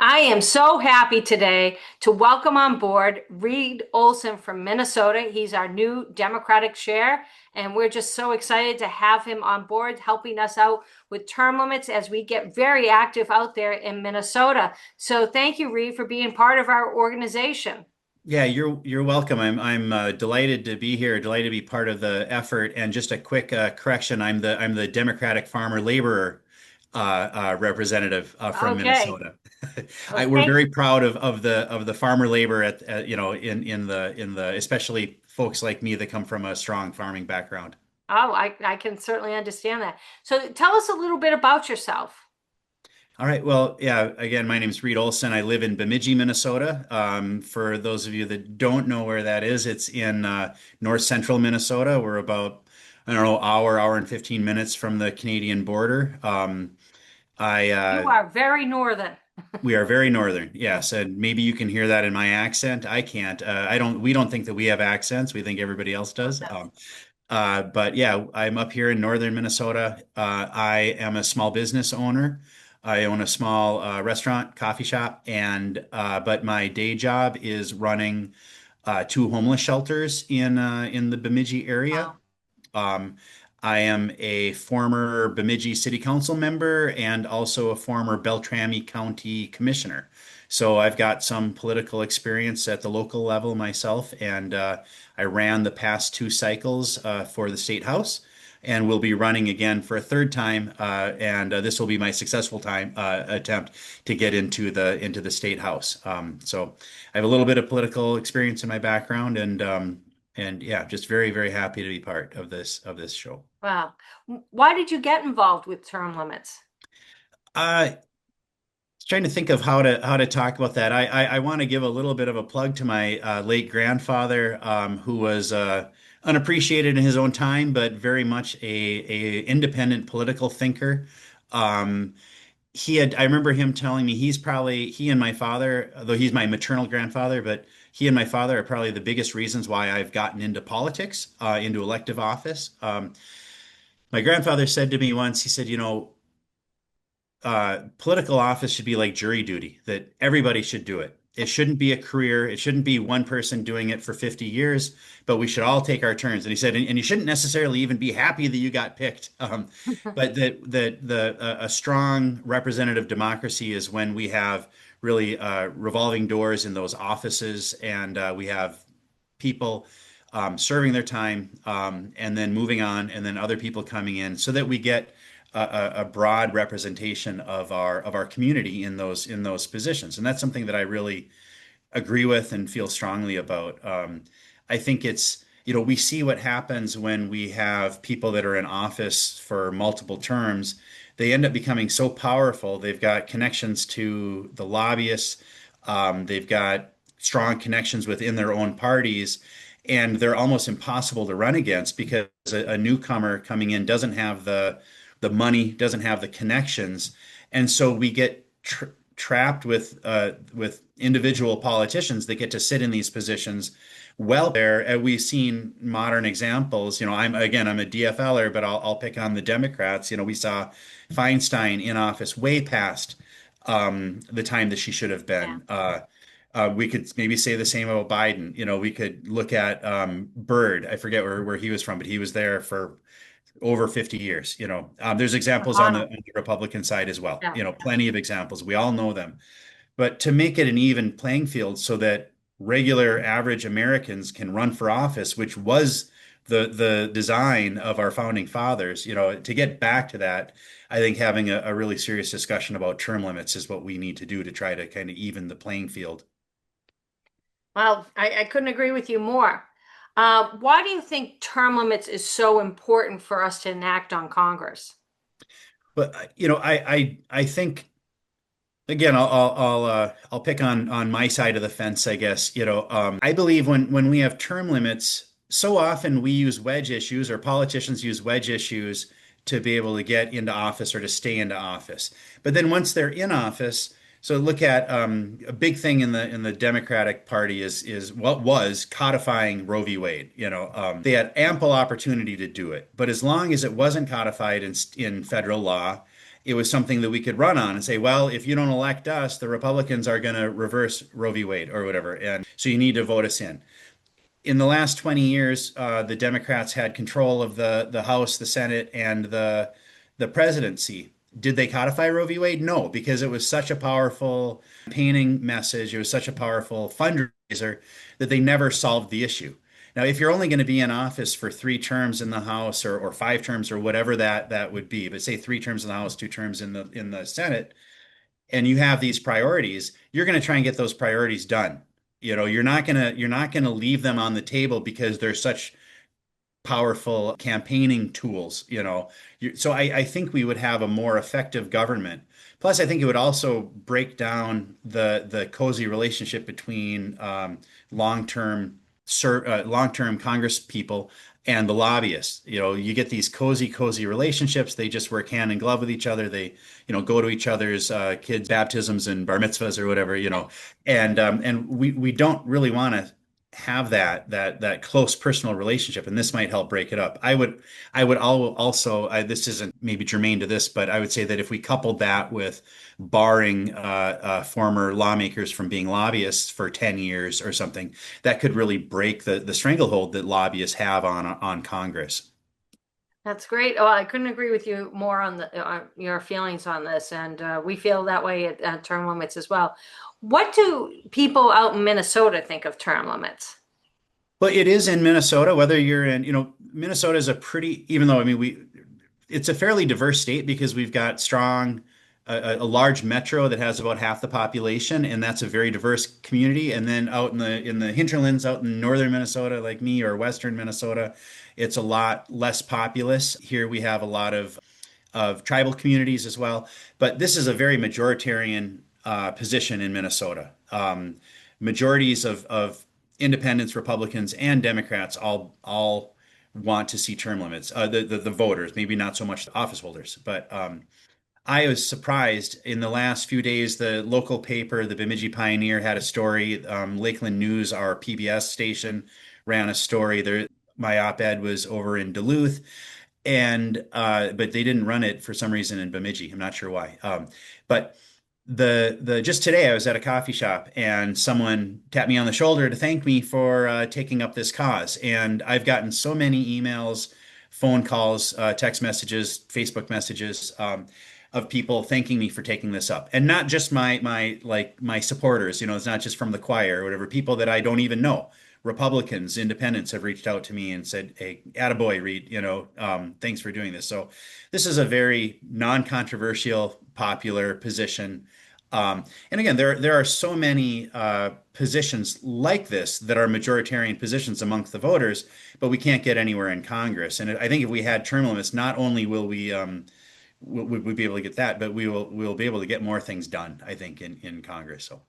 I am so happy today to welcome on board Reed Olson from Minnesota. He's our new Democratic chair, and we're just so excited to have him on board helping us out with term limits as we get very active out there in Minnesota. So thank you, Reed, for being part of our organization. Yeah, you're welcome. I'm delighted to be here, delighted to be part of the effort. And just a quick correction: I'm the Democratic Farmer Laborer representative from Okay. Minnesota. We're Okay. very proud of the farmer labor at in the especially folks like me that come from a strong farming background. Oh, I can certainly understand that. So tell us a little bit about yourself. All right. Well, yeah, again, my name is Reed Olson. I live in Bemidji, Minnesota. For those of you that don't know where that is, it's in north central Minnesota. We're about, I don't know, hour and 15 minutes from the Canadian border. I You are very northern. We are very northern, yes, and maybe you can hear that in my accent. I can't. We don't think that we have accents. We think everybody else does. But yeah, I'm up here in northern Minnesota. I am a small business owner. I own a small restaurant, coffee shop, and but my day job is running two homeless shelters in the Bemidji area. Wow. Um, I am a former Bemidji City Council member and also a former Beltrami County Commissioner. So I've got some political experience at the local level myself, and I ran the past two cycles for the State House, and will be running again for a third time. And this will be my successful time attempt to get into the State House. So I have a little bit of political experience in my background, and yeah, just very, very happy to be part of this show. Wow. Why did you get involved with term limits? Uh, Trying to think of how to talk about that. I want to give a little bit of a plug to my late grandfather, who was unappreciated in his own time, but very much a independent political thinker. Um, I remember him telling me he and my father, though he's my maternal grandfather, but he and my father are probably the biggest reasons why I've gotten into politics, into elective office. My grandfather said to me once, he said, political office should be like jury duty, that everybody should do it. It shouldn't be a career. It shouldn't be one person doing it for 50 years, but we should all take our turns. And he said, and you shouldn't necessarily even be happy that you got picked. But a strong representative democracy is when we have really revolving doors in those offices, and we have people serving their time, and then moving on, and then other people coming in, so that we get a broad representation of our community in those positions. And that's something that I really agree with and feel strongly about. I think we see what happens when we have people that are in office for multiple terms. They end up becoming so powerful. They've got connections to the lobbyists. They've got strong connections within their own parties, and they're almost impossible to run against because a newcomer coming in doesn't have the money, doesn't have the connections, and so we get trapped with individual politicians that get to sit in these positions well there. And we've seen modern examples. I'm a DFLer, but I'll pick on the Democrats. We saw Feinstein in office way past the time that she should have Yeah. been. We could maybe say the same about Biden. We could look at Byrd. I forget where he was from, but he was there for over 50 years. There's examples on the, Honor. on the Republican side as well. Yeah. Plenty of examples. We all know them. But to make it an even playing field so that regular average Americans can run for office, which was the design of our founding fathers, to get back to that, I think having a really serious discussion about term limits is what we need to do to try to kind of even the playing field. Well, I couldn't agree with you more. Why do you think term limits is so important for us to enact on Congress? But I think, again, I'll pick on my side of the fence, I guess. I believe when we have term limits, so often we use wedge issues, or politicians use wedge issues to be able to get into office or to stay into office. But then once they're in office, so look at a big thing in the Democratic Party is what was codifying Roe v. Wade. They had ample opportunity to do it, but as long as it wasn't codified in federal law, it was something that we could run on and say, well, if you don't elect us, the Republicans are going to reverse Roe v. Wade or whatever. And so you need to vote us in. In the last 20 years, the Democrats had control of the House, the Senate, and the presidency. Did they codify Roe v. Wade? No, because it was such a powerful campaigning message. It was such a powerful fundraiser that they never solved the issue. Now, if you're only going to be in office for 3 terms in the House or 5 terms or whatever that would be, but say 3 terms in the House, 2 terms in the Senate, and you have these priorities, you're going to try and get those priorities done. You're not going to leave them on the table because they're such powerful campaigning tools. So I think we would have a more effective government. Plus, I think it would also break down the cozy relationship between long-term long-term Congress people and the lobbyists. You get these cozy relationships. They just work hand in glove with each other. They, go to each other's kids' baptisms and bar mitzvahs or whatever. And we don't really want to have that close personal relationship, and this might help break it up. Also, this isn't maybe germane to this, but I would say that if we coupled that with barring former lawmakers from being lobbyists for 10 years or something, that could really break the stranglehold that lobbyists have on Congress. That's great. Oh, I couldn't agree with you more on your feelings on this, and we feel that way at term limits as well. What do people out in Minnesota think of term limits? Well, it is in Minnesota, whether you're in, Minnesota is even though, I mean, it's a fairly diverse state because we've got a large metro that has about half the population, and that's a very diverse community. And then out in the hinterlands, out in northern Minnesota, like me, or western Minnesota, it's a lot less populous. Here we have a lot of tribal communities as well. But this is a very majoritarian position in Minnesota. Majorities of independents, Republicans, and Democrats all want to see term limits. The voters, maybe not so much the office holders, but I was surprised in the last few days. The local paper, the Bemidji Pioneer, had a story. Lakeland News, our PBS station, ran a story. My op-ed was over in Duluth, and but they didn't run it for some reason in Bemidji. I'm not sure why. But the just today I was at a coffee shop and someone tapped me on the shoulder to thank me for taking up this cause. And I've gotten so many emails, phone calls, text messages, Facebook messages, of people thanking me for taking this up. And not just my supporters, it's not just from the choir or whatever, people that I don't even know. Republicans, independents have reached out to me and said, "Hey, attaboy, Reed, thanks for doing this." So this is a very non-controversial, popular position. And again, there are so many positions like this that are majoritarian positions amongst the voters, but we can't get anywhere in Congress. And I think if we had term limits, not only will we be able to get that, but we'll be able to get more things done, I think, in Congress. So.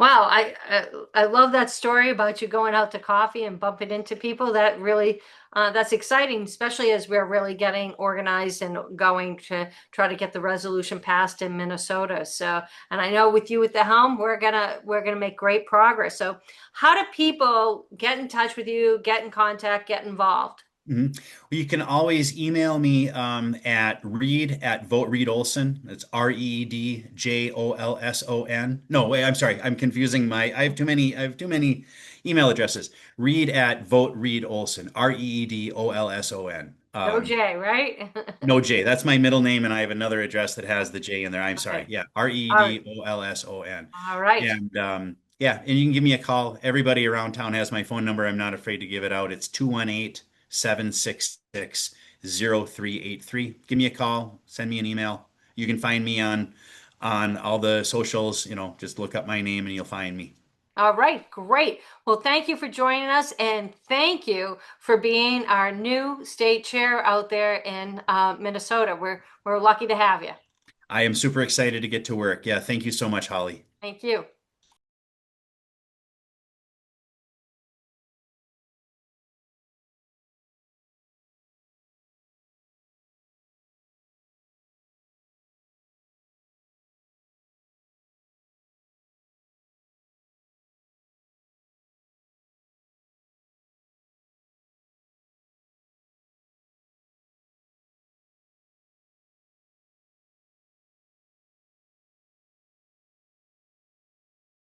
Wow, I love that story about you going out to coffee and bumping into people. That really that's exciting, especially as we're really getting organized and going to try to get the resolution passed in Minnesota. So, and I know with you at the helm, we're gonna make great progress. So, how do people get in touch with you, get in contact, get involved? Mhm. Well, you can always email me at Reed at Vote Reed Olson. That's ReedJolson. No, wait, I'm sorry. I'm confusing I have too many email addresses. Reed at Vote Reed Olson. ReedOlson. No J, right? No J. That's my middle name, and I have another address that has the J in there. I'm sorry. Okay. Yeah, All right. ReedOlson. All right. And yeah, and you can give me a call. Everybody around town has my phone number. I'm not afraid to give it out. It's 218-766-0383. Give me a call, send me an email. You can find me on all the socials, just look up my name and you'll find me. All right, great. Well, thank you for joining us, and thank you for being our new state chair out there in Minnesota. We're lucky to have you. I am super excited to get to work. Yeah, thank you so much, Holly. Thank you.